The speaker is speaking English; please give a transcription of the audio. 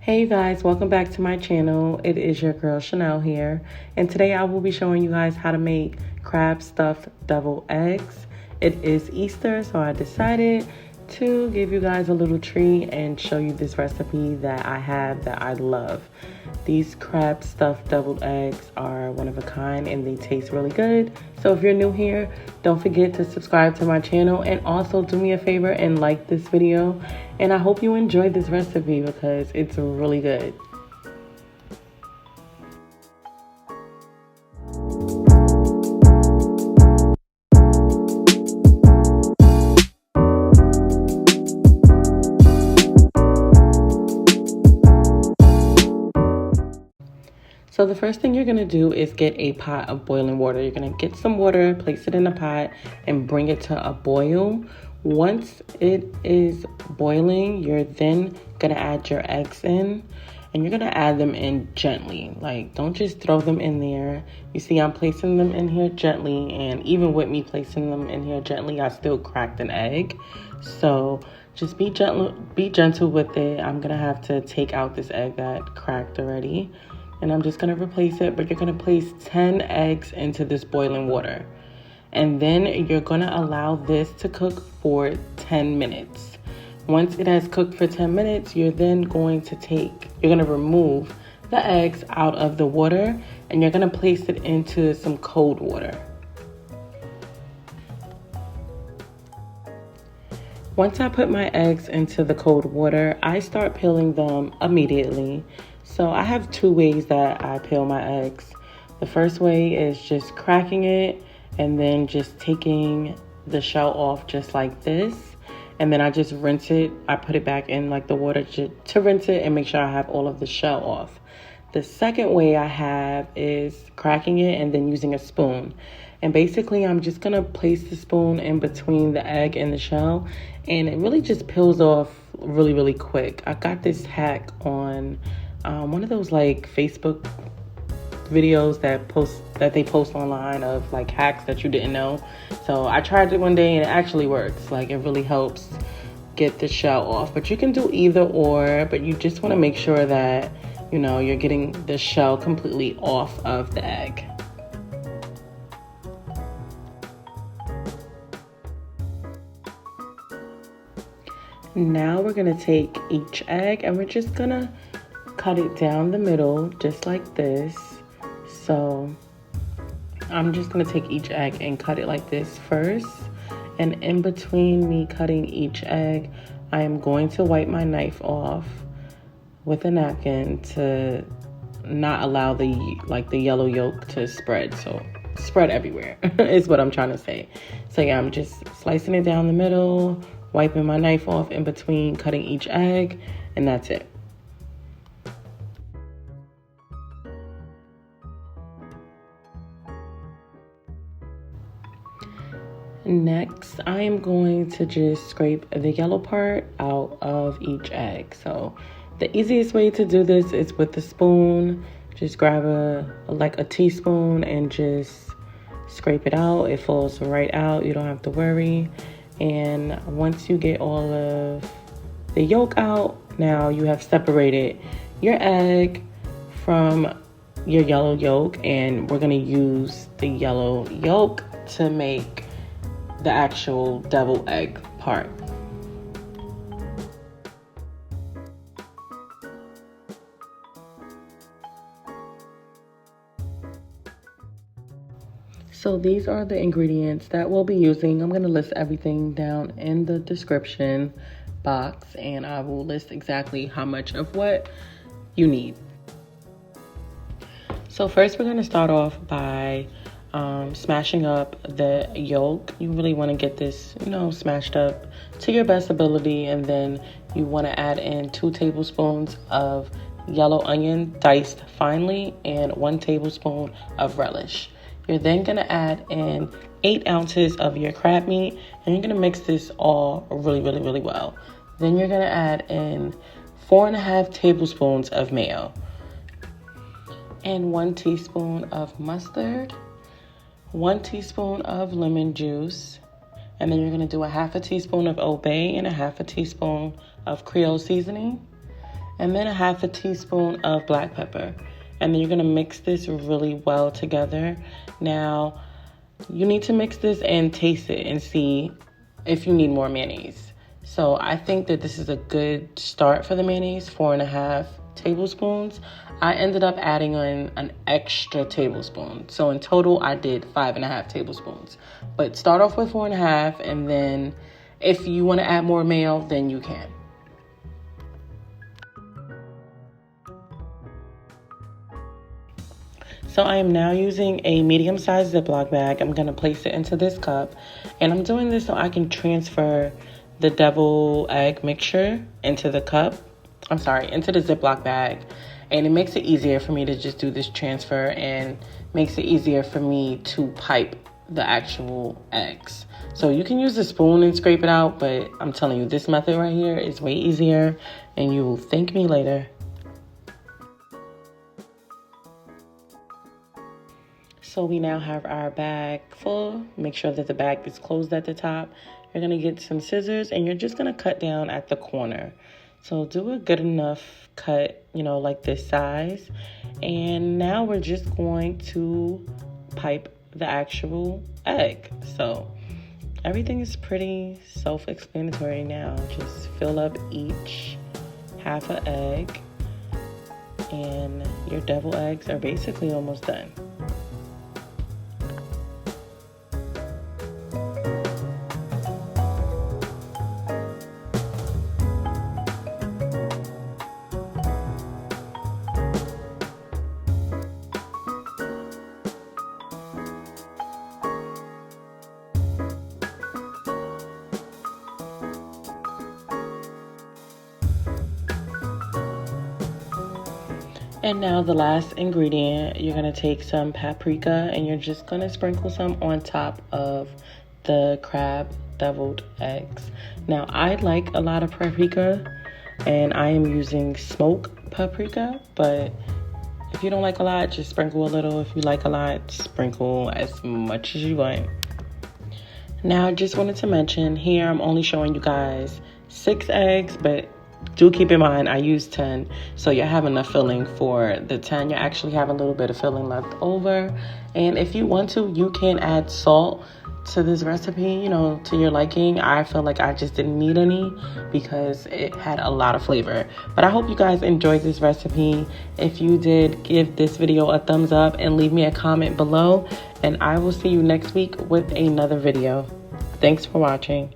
Hey you guys, welcome back to my channel. It is your girl Chanel here, and today I will be showing you guys how to make crab stuffed deviled eggs. It is Easter, so I decided to give you guys a little treat and show you this recipe that I have that I love. These crab stuffed deviled eggs are one of a kind and they taste really good. So if you're new here, don't forget to subscribe to my channel and also do me a favor and like this video. And I hope you enjoyed this recipe because it's really good. So the first thing you're going to do is get a pot of boiling water. You're going to get some water, place it in a pot, and bring it to a boil. Once it is boiling, you're then going to add your eggs in. And you're going to add them in gently. Like, don't just throw them in there. You see, I'm placing them in here gently. And even with me placing them in here gently, I still cracked an egg. So just be gentle with it. I'm going to have to take out this egg that cracked already. And I'm just going to replace it, but you're going to place 10 eggs into this boiling water. And then you're going to allow this to cook for 10 minutes. Once it has cooked for 10 minutes, you're then going to remove the eggs out of the water and you're going to place it into some cold water. Once I put my eggs into the cold water, I start peeling them immediately. So I have two ways that I peel my eggs. The first way is just cracking it and then just taking the shell off just like this. And then I just rinse it. I put it back in like the water to rinse it and make sure I have all of the shell off. The second way I have is cracking it and then using a spoon. And basically I'm just gonna place the spoon in between the egg and the shell, and it really just peels off really quick. I got this hack on one of those like Facebook videos that they post online of like hacks that you didn't know. So I tried it one day and it actually works. Like, it really helps get the shell off. But you can do either or, but you just want to make sure that, you know, you're getting the shell completely off of the egg. Now we're going to take each egg and we're just going to cut it down the middle just like this. So I'm just going to take each egg and cut it like this first. And in between me cutting each egg, I am going to wipe my knife off with a napkin to not allow the yellow yolk to spread. So spread everywhere is what I'm trying to say. So yeah, I'm just slicing it down the middle, wiping my knife off in between cutting each egg, and that's it. Next, I am going to just scrape the yellow part out of each egg. So the easiest way to do this is with the spoon. Just grab a teaspoon and just scrape it out. It falls right out. You don't have to worry. And once you get all of the yolk out, now you have separated your egg from your yellow yolk, and we're going to use the yellow yolk to make the actual deviled egg part. So these are the ingredients that we'll be using. I'm going to list everything down in the description box, and I will list exactly how much of what you need. So first we're going to start off by smashing up the yolk. You really want to get this, smashed up to your best ability, and then you want to add in 2 tablespoons of yellow onion diced finely and 1 tablespoon of relish. You're then going to add in 8 ounces of your crab meat, and you're going to mix this all really well. Then you're going to add in 4.5 tablespoons of mayo and 1 teaspoon of mustard, 1 teaspoon of lemon juice, and then you're going to do 1/2 teaspoon of Old Bay and 1/2 teaspoon of Creole seasoning. and then a half a teaspoon of black pepper. And then you're gonna mix this really well together. Now, you need to mix this and taste it and see if you need more mayonnaise. So I think that this is a good start for the mayonnaise, 4.5 tablespoons. I ended up adding on an extra tablespoon. So in total, I did 5.5 tablespoons. But start off with 4.5, and then if you want to add more mayo, then you can. So I am now using a medium-sized Ziploc bag. I'm going to place it into this cup. And I'm doing this so I can transfer the deviled egg mixture into the cup. Into the Ziploc bag. And it makes it easier for me to just do this transfer, and makes it easier for me to pipe the actual eggs. So you can use a spoon and scrape it out, but I'm telling you, this method right here is way easier, and you will thank me later. So we now have our bag full. Make sure that the bag is closed at the top. You're gonna get some scissors, and you're just gonna cut down at the corner. So do a good enough cut, like this size. And now we're just going to pipe the actual egg. So everything is pretty self-explanatory now. Just fill up each half an egg, and your deviled eggs are basically almost done. And now the last ingredient, you're gonna take some paprika, and you're just gonna sprinkle some on top of the crab deviled eggs. Now I like a lot of paprika, and I am using smoked paprika, but if you don't like a lot, just sprinkle a little. If you like a lot, sprinkle as much as you want. Now I just wanted to mention here, I'm only showing you guys 6 eggs, but do keep in mind I used 10, so you have enough filling for the 10. You actually have a little bit of filling left over, and if you want to, you can add salt to this recipe, to your liking. I feel like I just didn't need any because it had a lot of flavor. But I hope you guys enjoyed this recipe. If you did, give this video a thumbs up and leave me a comment below, and I will see you next week with another video. Thanks for watching.